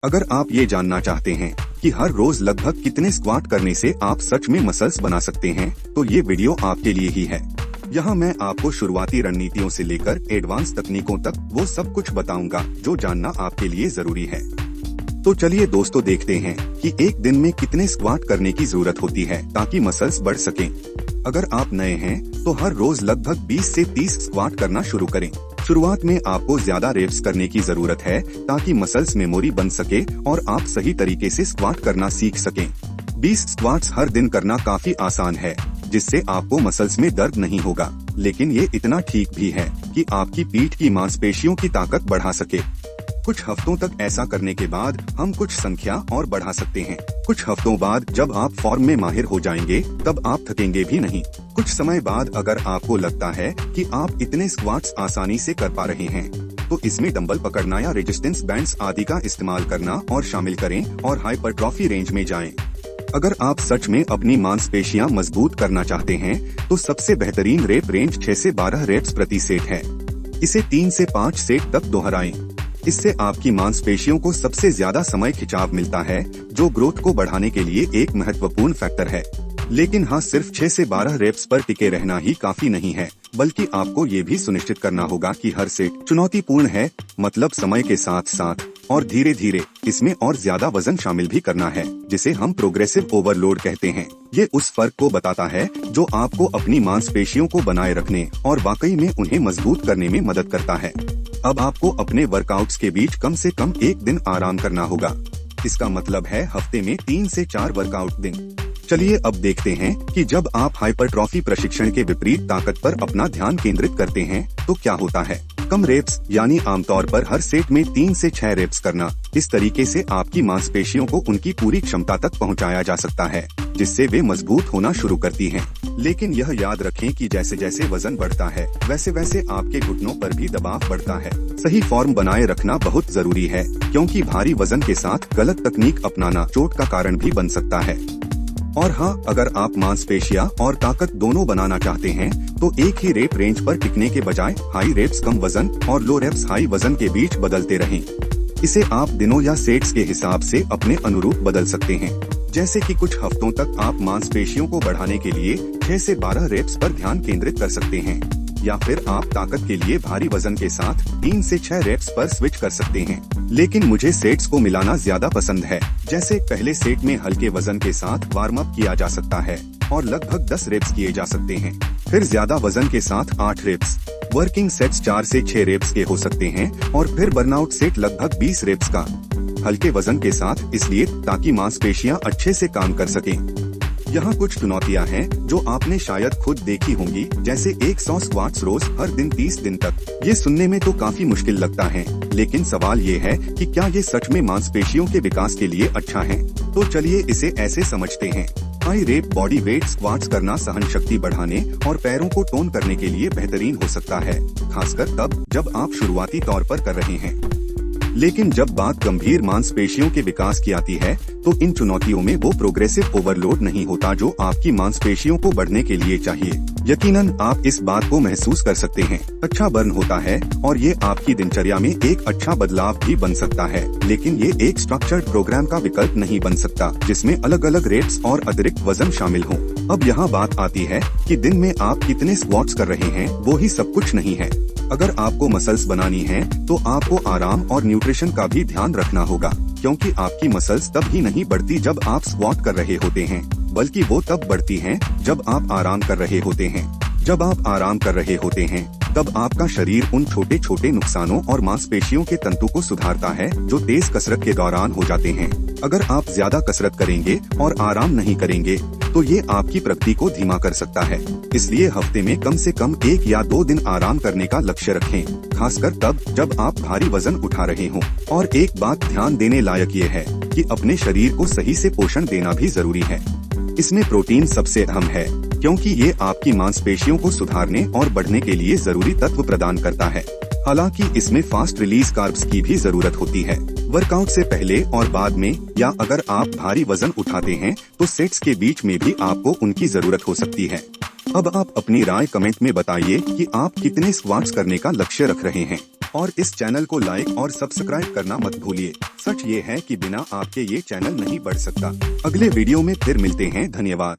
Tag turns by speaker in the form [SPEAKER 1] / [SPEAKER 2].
[SPEAKER 1] अगर आप ये जानना चाहते हैं कि हर रोज लगभग कितने स्क्वाट करने से आप सच में मसल्स बना सकते हैं, तो ये वीडियो आपके लिए ही है। यहाँ मैं आपको शुरुआती रणनीतियों से लेकर एडवांस तकनीकों तक वो सब कुछ बताऊंगा जो जानना आपके लिए जरूरी है। तो चलिए दोस्तों, देखते हैं कि एक दिन में कितने स्क्वाट करने की जरूरत होती है ताकि मसल्स बढ़ सकें। अगर आप नए हैं तो हर रोज लगभग 20 से 30 स्क्वाट करना शुरू करें। शुरुआत में आपको ज्यादा रेप्स करने की जरूरत है ताकि मसल्स मेमोरी बन सके और आप सही तरीके से स्क्वाट करना सीख सकें। 20 स्क्वाट्स हर दिन करना काफी आसान है, जिससे आपको मसल्स में दर्द नहीं होगा, लेकिन ये इतना ठीक भी है कि आपकी पीठ की मांसपेशियों की ताकत बढ़ा सके। कुछ हफ्तों तक ऐसा करने के बाद हम कुछ संख्या और बढ़ा सकते हैं। कुछ हफ्तों बाद जब आप फॉर्म में माहिर हो जाएंगे, तब आप थकेंगे भी नहीं। कुछ समय बाद अगर आपको लगता है कि आप इतने स्क्वाट्स आसानी से कर पा रहे हैं, तो इसमें डंबल पकड़ना या रेजिस्टेंस बैंड्स आदि का इस्तेमाल करना और शामिल करें और हाइपरट्रॉफी रेंज में जाएं। अगर आप सच में अपनी मांसपेशियां मजबूत करना चाहते हैं, तो सबसे बेहतरीन रेप रेंज 6 से 12 रेप्स प्रति सेट है। इसे 3 से 5 सेट तक दोहराएं। इससे आपकी मांसपेशियों को सबसे ज्यादा समय खिंचाव मिलता है, जो ग्रोथ को बढ़ाने के लिए एक महत्वपूर्ण फैक्टर है। लेकिन हाँ, सिर्फ 6 से 12 रेप्स पर टिके रहना ही काफी नहीं है, बल्कि आपको ये भी सुनिश्चित करना होगा कि हर सेट चुनौतीपूर्ण है, मतलब समय के साथ साथ और धीरे धीरे इसमें और ज्यादा वजन शामिल भी करना है, जिसे हम प्रोग्रेसिव ओवरलोड कहते हैं। ये उस फर्क को बताता है जो आपको अपनी मांसपेशियों को बनाए रखने और वाकई में उन्हें मजबूत करने में मदद करता है। अब आपको अपने वर्कआउट्स के बीच कम से कम एक दिन आराम करना होगा। इसका मतलब है हफ्ते में 3 से 4 वर्कआउट दिन। चलिए अब देखते हैं कि जब आप हाइपरट्रॉफी प्रशिक्षण के विपरीत ताकत पर अपना ध्यान केंद्रित करते हैं तो क्या होता है। कम रेप्स यानी आमतौर पर हर सेट में 3 से 6 रेप्स करना, इस तरीके से आपकी मांसपेशियों को उनकी पूरी क्षमता तक पहुंचाया जा सकता है, जिससे वे मजबूत होना शुरू करती हैं। लेकिन यह याद रखें कि जैसे जैसे वजन बढ़ता है, वैसे वैसे आपके घुटनों पर भी दबाव बढ़ता है। सही फॉर्म बनाए रखना बहुत जरूरी है, क्योंकि भारी वजन के साथ गलत तकनीक अपनाना चोट का कारण भी बन सकता है। और हाँ, अगर आप मांसपेशियां और ताकत दोनों बनाना चाहते हैं, तो एक ही रेप रेंज पर टिकने के बजाय हाई रेप्स कम वजन और लो रेप्स हाई वजन के बीच बदलते रहें। इसे आप दिनों या सेट्स के हिसाब से अपने अनुरूप बदल सकते हैं। जैसे कि कुछ हफ्तों तक आप मांसपेशियों को बढ़ाने के लिए 6 से 12 रेप्स पर ध्यान केंद्रित कर सकते हैं, या फिर आप ताकत के लिए भारी वजन के साथ 3 से 6 रेप्स पर स्विच कर सकते हैं। लेकिन मुझे सेट्स को मिलाना ज्यादा पसंद है। जैसे पहले सेट में हल्के वजन के साथ वार्म अप किया जा सकता है और लगभग 10 रेप्स किए जा सकते हैं। फिर ज्यादा वजन के साथ 8 रेप्स। वर्किंग सेट्स 4 से 6 रेप्स के हो सकते हैं और फिर बर्नआउट सेट लगभग 20 रेप्स का, हल्के वजन के साथ, इसलिए ताकि मांसपेशियां अच्छे से काम कर सकें। यहाँ कुछ चुनौतियाँ हैं जो आपने शायद खुद देखी होंगी, जैसे 100 स्क्वाट्स रोज हर दिन 30 दिन तक। ये सुनने में तो काफी मुश्किल लगता है, लेकिन सवाल ये है कि क्या ये सच में मांसपेशियों के विकास के लिए अच्छा है। तो चलिए इसे ऐसे समझते हैं। High rape body weight squats करना सहन शक्ति बढ़ाने और पैरों को टोन करने के लिए बेहतरीन हो सकता है, खासकर तब जब आप शुरुआती तौर पर कर रहे हैं। लेकिन जब बात गंभीर मांसपेशियों के विकास की आती है, तो इन चुनौतियों में वो प्रोग्रेसिव ओवरलोड नहीं होता जो आपकी मांसपेशियों को बढ़ने के लिए चाहिए। यकीनन आप इस बात को महसूस कर सकते हैं। अच्छा बर्न होता है और ये आपकी दिनचर्या में एक अच्छा बदलाव भी बन सकता है, लेकिन ये एक स्ट्रक्चर्ड प्रोग्राम का विकल्प नहीं बन सकता, जिसमें अलग अलग रेप्स और अतिरिक्त वजन शामिल हो। अब यहाँ बात आती है कि दिन में आप कितने स्क्वाट्स कर रहे हैं, वो ही सब कुछ नहीं है। अगर आपको मसल्स बनानी है, तो आपको आराम और न्यूट्रिशन का भी ध्यान रखना होगा, क्योंकि आपकी मसल्स तब ही नहीं बढ़ती जब आप स्क्वाट कर रहे होते हैं, बल्कि वो तब बढ़ती हैं जब आप आराम कर रहे होते हैं। जब आप आराम कर रहे होते हैं, तब आपका शरीर उन छोटे छोटे नुकसानों और मांसपेशियों के तंतु को सुधारता है जो तेज कसरत के दौरान हो जाते हैं। अगर आप ज्यादा कसरत करेंगे और आराम नहीं करेंगे, तो ये आपकी प्रगति को धीमा कर सकता है। इसलिए हफ्ते में कम से कम 1 या 2 दिन आराम करने का लक्ष्य रखें, खासकर तब जब आप भारी वजन उठा रहे हों। और एक बात ध्यान देने लायक ये है कि अपने शरीर को सही से पोषण देना भी जरूरी है। इसमें प्रोटीन सबसे अहम है, क्योंकि ये आपकी मांसपेशियों को सुधारने और बढ़ने के लिए जरूरी तत्व प्रदान करता है। हालांकि इसमें फास्ट रिलीज कार्ब्स की भी जरूरत होती है। वर्कआउट से पहले और बाद में, या अगर आप भारी वजन उठाते हैं, तो सेट्स के बीच में भी आपको उनकी जरूरत हो सकती है। अब आप अपनी राय कमेंट में बताइए कि आप कितने स्क्वाट्स करने का लक्ष्य रख रहे हैं। और इस चैनल को लाइक और सब्सक्राइब करना मत भूलिए। सच ये है कि बिना आपके ये चैनल नहीं बढ़ सकता। अगले वीडियो में फिर मिलते हैं। धन्यवाद।